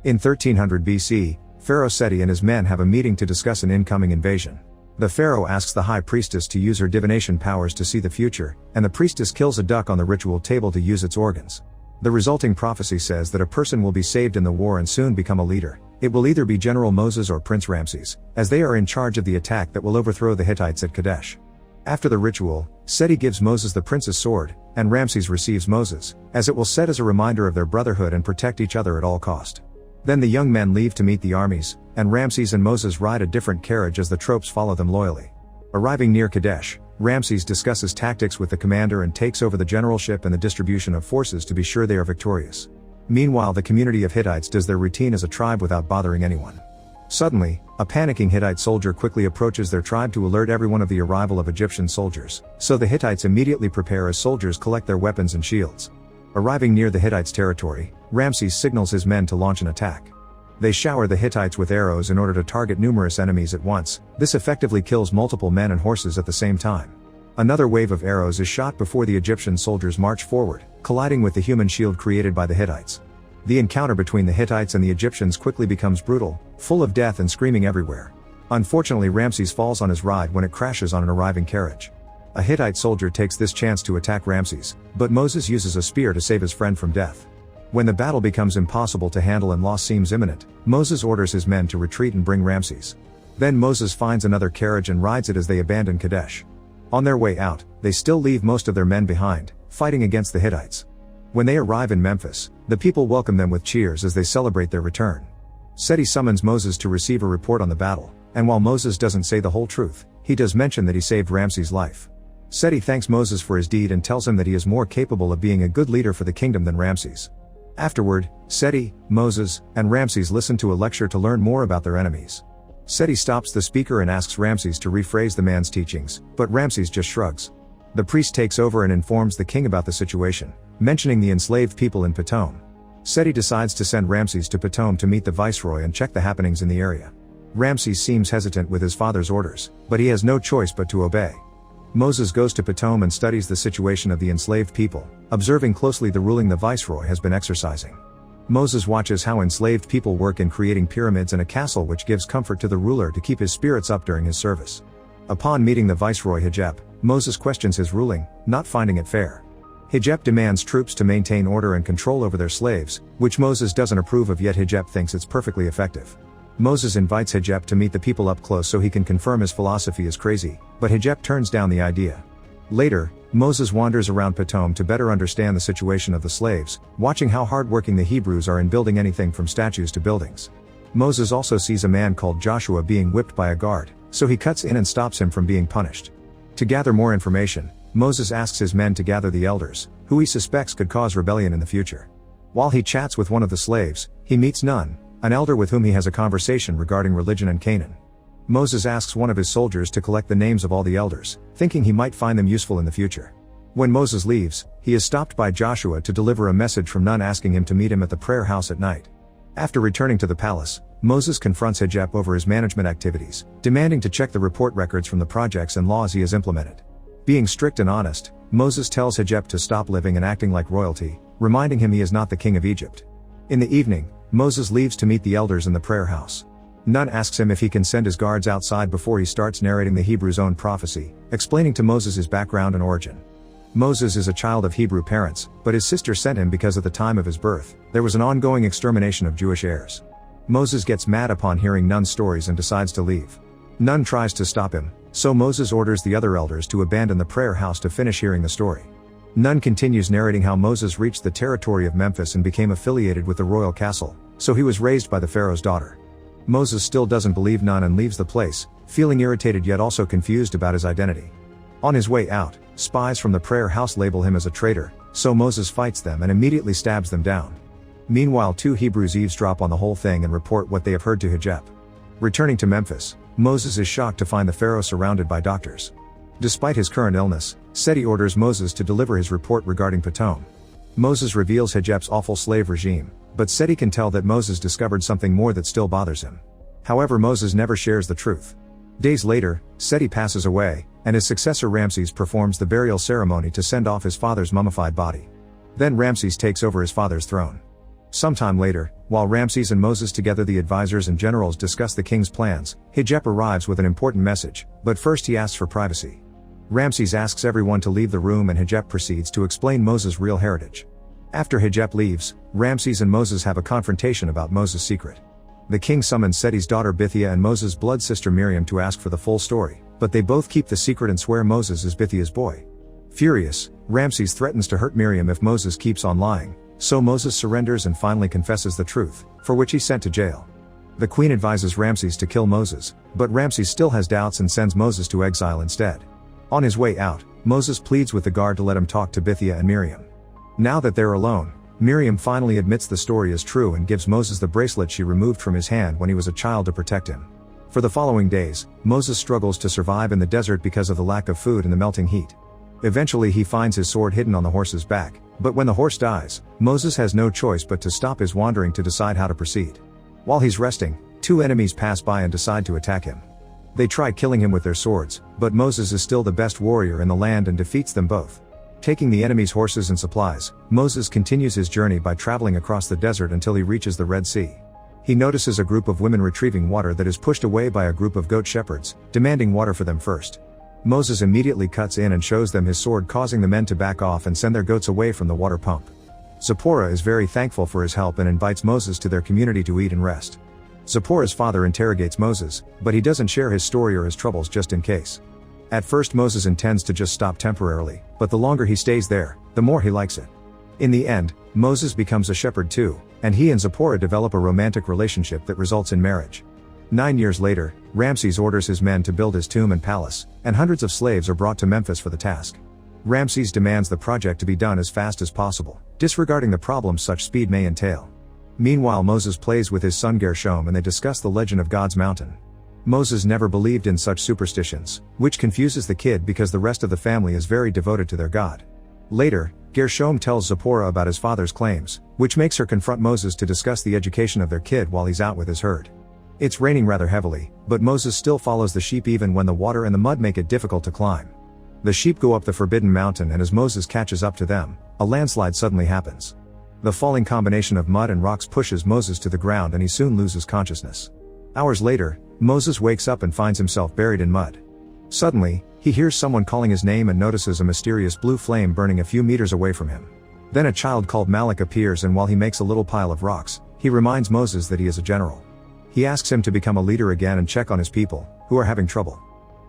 In 1300 BC, Pharaoh Seti and his men have a meeting to discuss an incoming invasion. The pharaoh asks the high priestess to use her divination powers to see the future, and the priestess kills a duck on the ritual table to use its organs. The resulting prophecy says that a person will be saved in the war and soon become a leader. It will either be General Moses or Prince Ramses, as they are in charge of the attack that will overthrow the Hittites at Kadesh. After the ritual, Seti gives Moses the prince's sword, and Ramses receives Moses, as it will set as a reminder of their brotherhood and protect each other at all cost. Then the young men leave to meet the armies, and Ramses and Moses ride a different carriage as the tropes follow them loyally. Arriving near Kadesh, Ramses discusses tactics with the commander and takes over the generalship and the distribution of forces to be sure they are victorious. Meanwhile, the community of Hittites does their routine as a tribe without bothering anyone. Suddenly, a panicking Hittite soldier quickly approaches their tribe to alert everyone of the arrival of Egyptian soldiers, so the Hittites immediately prepare as soldiers collect their weapons and shields. Arriving near the Hittites' territory, Ramses signals his men to launch an attack. They shower the Hittites with arrows in order to target numerous enemies at once. This effectively kills multiple men and horses at the same time. Another wave of arrows is shot before the Egyptian soldiers march forward, colliding with the human shield created by the Hittites. The encounter between the Hittites and the Egyptians quickly becomes brutal, full of death and screaming everywhere. Unfortunately, Ramses falls on his ride when it crashes on an arriving carriage. A Hittite soldier takes this chance to attack Ramses, but Moses uses a spear to save his friend from death. When the battle becomes impossible to handle and loss seems imminent, Moses orders his men to retreat and bring Ramses. Then Moses finds another carriage and rides it as they abandon Kadesh. On their way out, they still leave most of their men behind, fighting against the Hittites. When they arrive in Memphis, the people welcome them with cheers as they celebrate their return. Seti summons Moses to receive a report on the battle, and while Moses doesn't say the whole truth, he does mention that he saved Ramses' life. Seti thanks Moses for his deed and tells him that he is more capable of being a good leader for the kingdom than Ramses. Afterward, Seti, Moses, and Ramses listen to a lecture to learn more about their enemies. Seti stops the speaker and asks Ramses to rephrase the man's teachings, but Ramses just shrugs. The priest takes over and informs the king about the situation, mentioning the enslaved people in Pithom. Seti decides to send Ramses to Pithom to meet the viceroy and check the happenings in the area. Ramses seems hesitant with his father's orders, but he has no choice but to obey. Moses goes to Pithom and studies the situation of the enslaved people, observing closely the ruling the viceroy has been exercising. Moses watches how enslaved people work in creating pyramids and a castle, which gives comfort to the ruler to keep his spirits up during his service. Upon meeting the viceroy Hijep, Moses questions his ruling, not finding it fair. Hijep demands troops to maintain order and control over their slaves, which Moses doesn't approve of, yet Hijep thinks it's perfectly effective. Moses invites Hijep to meet the people up close so he can confirm his philosophy is crazy, but Hijep turns down the idea. Later, Moses wanders around Pithom to better understand the situation of the slaves, watching how hardworking the Hebrews are in building anything from statues to buildings. Moses also sees a man called Joshua being whipped by a guard, so he cuts in and stops him from being punished. To gather more information, Moses asks his men to gather the elders, who he suspects could cause rebellion in the future. While he chats with one of the slaves, he meets Nun, an elder with whom he has a conversation regarding religion and Canaan. Moses asks one of his soldiers to collect the names of all the elders, thinking he might find them useful in the future. When Moses leaves, he is stopped by Joshua to deliver a message from Nun asking him to meet him at the prayer house at night. After returning to the palace, Moses confronts Hijep over his management activities, demanding to check the report records from the projects and laws he has implemented. Being strict and honest, Moses tells Hijep to stop living and acting like royalty, reminding him he is not the king of Egypt. In the evening, Moses leaves to meet the elders in the prayer house. Nun asks him if he can send his guards outside before he starts narrating the Hebrew's own prophecy, explaining to Moses his background and origin. Moses is a child of Hebrew parents, but his sister sent him because at the time of his birth, there was an ongoing extermination of Jewish heirs. Moses gets mad upon hearing Nun's stories and decides to leave. Nun tries to stop him, so Moses orders the other elders to abandon the prayer house to finish hearing the story. Nun continues narrating how Moses reached the territory of Memphis and became affiliated with the royal castle, so he was raised by the Pharaoh's daughter. Moses still doesn't believe Nun and leaves the place, feeling irritated yet also confused about his identity. On his way out, spies from the prayer house label him as a traitor, so Moses fights them and immediately stabs them down. Meanwhile, two Hebrews eavesdrop on the whole thing and report what they have heard to Hijep. Returning to Memphis, Moses is shocked to find the Pharaoh surrounded by doctors. Despite his current illness, Seti orders Moses to deliver his report regarding Pithom. Moses reveals Hijep's awful slave regime, but Seti can tell that Moses discovered something more that still bothers him. However, Moses never shares the truth. Days later, Seti passes away, and his successor Ramses performs the burial ceremony to send off his father's mummified body. Then Ramses takes over his father's throne. Sometime later, while Ramses and Moses together the advisors and generals discuss the king's plans, Hijab arrives with an important message, but first he asks for privacy. Ramses asks everyone to leave the room and Hijab proceeds to explain Moses' real heritage. After Hijab leaves, Ramses and Moses have a confrontation about Moses' secret. The king summons Seti's daughter Bithiah and Moses' blood sister Miriam to ask for the full story, but they both keep the secret and swear Moses is Bithiah's boy. Furious, Ramses threatens to hurt Miriam if Moses keeps on lying, so Moses surrenders and finally confesses the truth, for which he's sent to jail. The queen advises Ramses to kill Moses, but Ramses still has doubts and sends Moses to exile instead. On his way out, Moses pleads with the guard to let him talk to Bithiah and Miriam. Now that they're alone, Miriam finally admits the story is true and gives Moses the bracelet she removed from his hand when he was a child to protect him. For the following days, Moses struggles to survive in the desert because of the lack of food and the melting heat. Eventually he finds his sword hidden on the horse's back, but when the horse dies, Moses has no choice but to stop his wandering to decide how to proceed. While he's resting, two enemies pass by and decide to attack him. They try killing him with their swords, but Moses is still the best warrior in the land and defeats them both. Taking the enemy's horses and supplies, Moses continues his journey by traveling across the desert until he reaches the Red Sea. He notices a group of women retrieving water that is pushed away by a group of goat shepherds, demanding water for them first. Moses immediately cuts in and shows them his sword, causing the men to back off and send their goats away from the water pump. Zipporah is very thankful for his help and invites Moses to their community to eat and rest. Zipporah's father interrogates Moses, but he doesn't share his story or his troubles just in case. At first Moses intends to just stop temporarily, but the longer he stays there, the more he likes it. In the end, Moses becomes a shepherd too, and he and Zipporah develop a romantic relationship that results in marriage. 9 years later, Ramses orders his men to build his tomb and palace, and hundreds of slaves are brought to Memphis for the task. Ramses demands the project to be done as fast as possible, disregarding the problems such speed may entail. Meanwhile Moses plays with his son Gershom and they discuss the legend of God's mountain. Moses never believed in such superstitions, which confuses the kid because the rest of the family is very devoted to their God. Later, Gershom tells Zipporah about his father's claims, which makes her confront Moses to discuss the education of their kid while he's out with his herd. It's raining rather heavily, but Moses still follows the sheep even when the water and the mud make it difficult to climb. The sheep go up the forbidden mountain and as Moses catches up to them, a landslide suddenly happens. The falling combination of mud and rocks pushes Moses to the ground and he soon loses consciousness. Hours later, Moses wakes up and finds himself buried in mud. Suddenly, he hears someone calling his name and notices a mysterious blue flame burning a few meters away from him. Then a child called Malak appears and while he makes a little pile of rocks, he reminds Moses that he is a general. He asks him to become a leader again and check on his people, who are having trouble.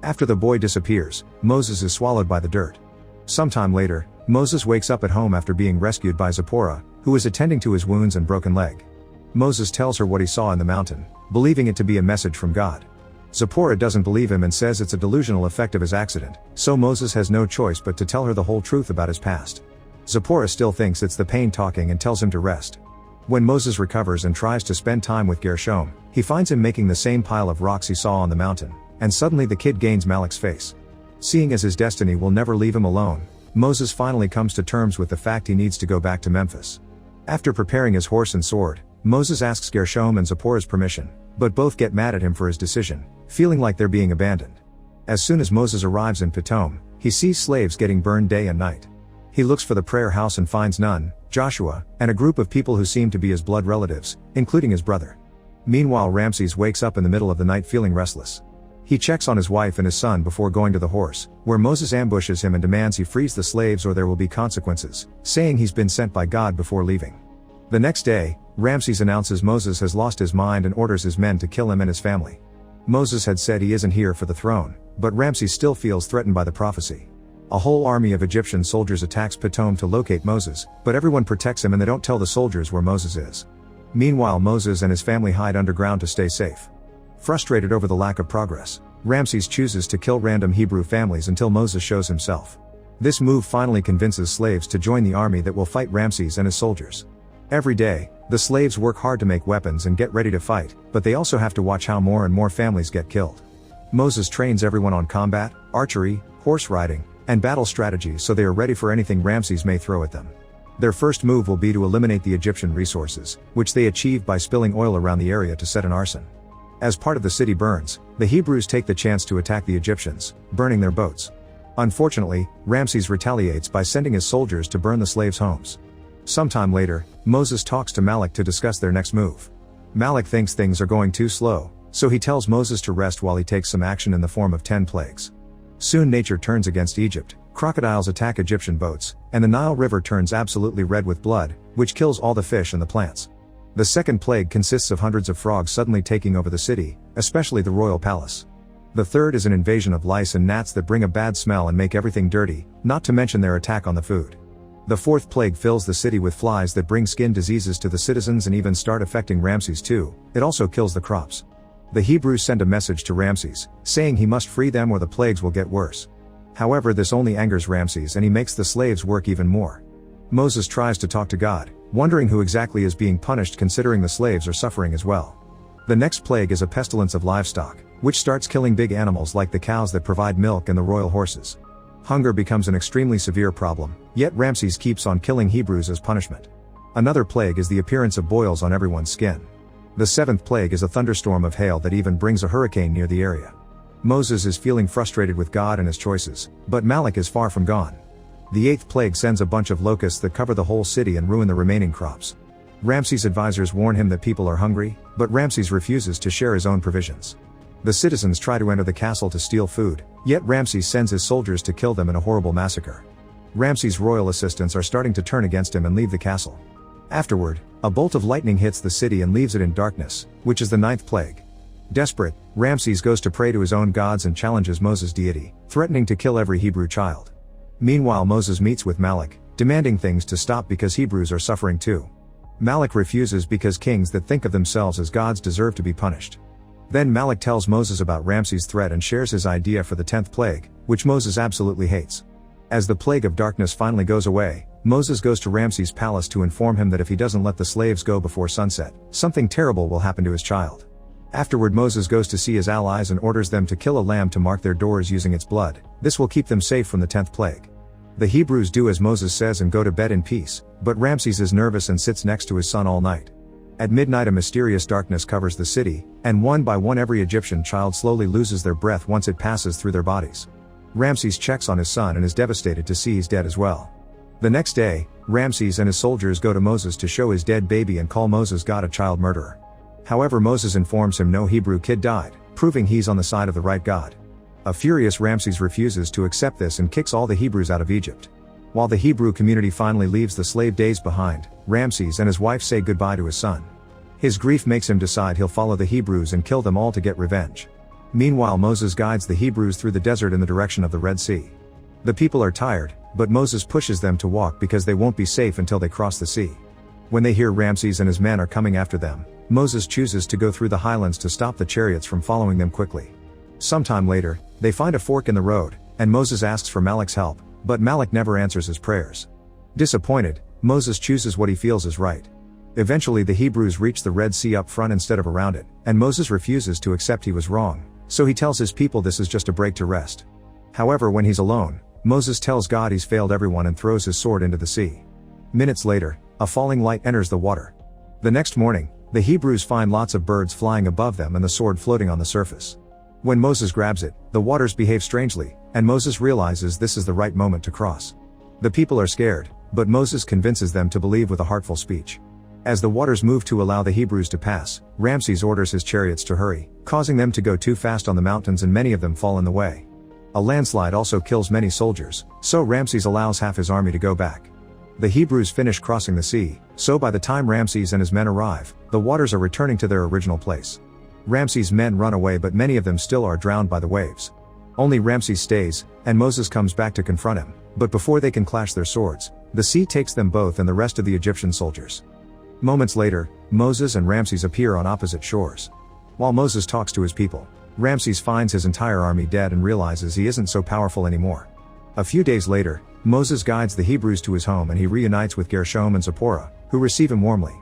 After the boy disappears, Moses is swallowed by the dirt. Sometime later, Moses wakes up at home after being rescued by Zipporah, who is attending to his wounds and broken leg. Moses tells her what he saw in the mountain, believing it to be a message from God. Zipporah doesn't believe him and says it's a delusional effect of his accident, so Moses has no choice but to tell her the whole truth about his past. Zipporah still thinks it's the pain talking and tells him to rest. When Moses recovers and tries to spend time with Gershom, he finds him making the same pile of rocks he saw on the mountain, and suddenly the kid gains Malak's face. Seeing as his destiny will never leave him alone, Moses finally comes to terms with the fact he needs to go back to Memphis. After preparing his horse and sword, Moses asks Gershom and Zipporah's permission, but both get mad at him for his decision, feeling like they're being abandoned. As soon as Moses arrives in Pitom, he sees slaves getting burned day and night. He looks for the prayer house and finds Nun, Joshua, and a group of people who seem to be his blood relatives, including his brother. Meanwhile Ramses wakes up in the middle of the night feeling restless. He checks on his wife and his son before going to the horse, where Moses ambushes him and demands he frees the slaves or there will be consequences, saying he's been sent by God before leaving. The next day, Ramses announces Moses has lost his mind and orders his men to kill him and his family. Moses had said he isn't here for the throne, but Ramses still feels threatened by the prophecy. A whole army of Egyptian soldiers attacks Pitom to locate Moses, but everyone protects him and they don't tell the soldiers where Moses is. Meanwhile Moses and his family hide underground to stay safe. Frustrated over the lack of progress, Ramses chooses to kill random Hebrew families until Moses shows himself. This move finally convinces slaves to join the army that will fight Ramses and his soldiers. Every day, the slaves work hard to make weapons and get ready to fight, but they also have to watch how more and more families get killed. Moses trains everyone on combat, archery, horse riding, and battle strategies so they are ready for anything Ramses may throw at them. Their first move will be to eliminate the Egyptian resources, which they achieve by spilling oil around the area to set an arson. As part of the city burns, the Hebrews take the chance to attack the Egyptians, burning their boats. Unfortunately, Ramses retaliates by sending his soldiers to burn the slaves' homes. Sometime later, Moses talks to Malak to discuss their next move. Malak thinks things are going too slow, so he tells Moses to rest while he takes some action in the form of 10 plagues. Soon nature turns against Egypt, crocodiles attack Egyptian boats, and the Nile River turns absolutely red with blood, which kills all the fish and the plants. The second plague consists of hundreds of frogs suddenly taking over the city, especially the royal palace. The third is an invasion of lice and gnats that bring a bad smell and make everything dirty, not to mention their attack on the food. The fourth plague fills the city with flies that bring skin diseases to the citizens and even start affecting Ramses too. It also kills the crops. The Hebrews send a message to Ramses, saying he must free them or the plagues will get worse. However, this only angers Ramses and he makes the slaves work even more. Moses tries to talk to God, wondering who exactly is being punished considering the slaves are suffering as well. The next plague is a pestilence of livestock, which starts killing big animals like the cows that provide milk and the royal horses. Hunger becomes an extremely severe problem, yet Ramses keeps on killing Hebrews as punishment. Another plague is the appearance of boils on everyone's skin. The seventh plague is a thunderstorm of hail that even brings a hurricane near the area. Moses is feeling frustrated with God and his choices, but Malak is far from gone. The eighth plague sends a bunch of locusts that cover the whole city and ruin the remaining crops. Ramses' advisors warn him that people are hungry, but Ramses refuses to share his own provisions. The citizens try to enter the castle to steal food, yet Ramses sends his soldiers to kill them in a horrible massacre. Ramses' royal assistants are starting to turn against him and leave the castle. Afterward, a bolt of lightning hits the city and leaves it in darkness, which is the ninth plague. Desperate, Ramses goes to pray to his own gods and challenges Moses' deity, threatening to kill every Hebrew child. Meanwhile, Moses meets with Malak, demanding things to stop because Hebrews are suffering too. Malak refuses because kings that think of themselves as gods deserve to be punished. Then Malak tells Moses about Ramses' threat and shares his idea for the 10th plague, which Moses absolutely hates. As the plague of darkness finally goes away, Moses goes to Ramses' palace to inform him that if he doesn't let the slaves go before sunset, something terrible will happen to his child. Afterward, Moses goes to see his allies and orders them to kill a lamb to mark their doors using its blood. This will keep them safe from the 10th plague. The Hebrews do as Moses says and go to bed in peace, but Ramses is nervous and sits next to his son all night. At midnight, a mysterious darkness covers the city, and one by one every Egyptian child slowly loses their breath once it passes through their bodies. Ramses checks on his son and is devastated to see he's dead as well. The next day, Ramses and his soldiers go to Moses to show his dead baby and call Moses God a child murderer. However, Moses informs him no Hebrew kid died, proving he's on the side of the right God. A furious Ramses refuses to accept this and kicks all the Hebrews out of Egypt. While the Hebrew community finally leaves the slave days behind, Ramses and his wife say goodbye to his son. His grief makes him decide he'll follow the Hebrews and kill them all to get revenge. Meanwhile, Moses guides the Hebrews through the desert in the direction of the Red Sea. The people are tired, but Moses pushes them to walk because they won't be safe until they cross the sea. When they hear Ramses and his men are coming after them, Moses chooses to go through the highlands to stop the chariots from following them quickly. Sometime later, they find a fork in the road, and Moses asks for Malak's help, but Malak never answers his prayers. Disappointed, Moses chooses what he feels is right. Eventually, the Hebrews reach the Red Sea up front instead of around it, and Moses refuses to accept he was wrong, so he tells his people this is just a break to rest. However, when he's alone, Moses tells God he's failed everyone and throws his sword into the sea. Minutes later, a falling light enters the water. The next morning, the Hebrews find lots of birds flying above them and the sword floating on the surface. When Moses grabs it, the waters behave strangely, and Moses realizes this is the right moment to cross. The people are scared, but Moses convinces them to believe with a heartful speech. As the waters move to allow the Hebrews to pass, Ramses orders his chariots to hurry, causing them to go too fast on the mountains and many of them fall in the way. A landslide also kills many soldiers, so Ramses allows half his army to go back. The Hebrews finish crossing the sea, so by the time Ramses and his men arrive, the waters are returning to their original place. Ramses' men run away, but many of them still are drowned by the waves. Only Ramses stays, and Moses comes back to confront him, but before they can clash their swords, the sea takes them both and the rest of the Egyptian soldiers. Moments later, Moses and Ramses appear on opposite shores. While Moses talks to his people, Ramses finds his entire army dead and realizes he isn't so powerful anymore. A few days later, Moses guides the Hebrews to his home and he reunites with Gershom and Zipporah, who receive him warmly.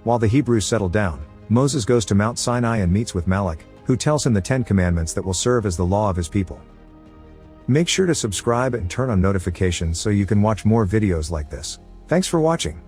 While the Hebrews settle down, Moses goes to Mount Sinai and meets with Malak, who tells him the 10 commandments that will serve as the law of his people. Make sure to subscribe and turn on notifications so you can watch more videos like this. Thanks for watching.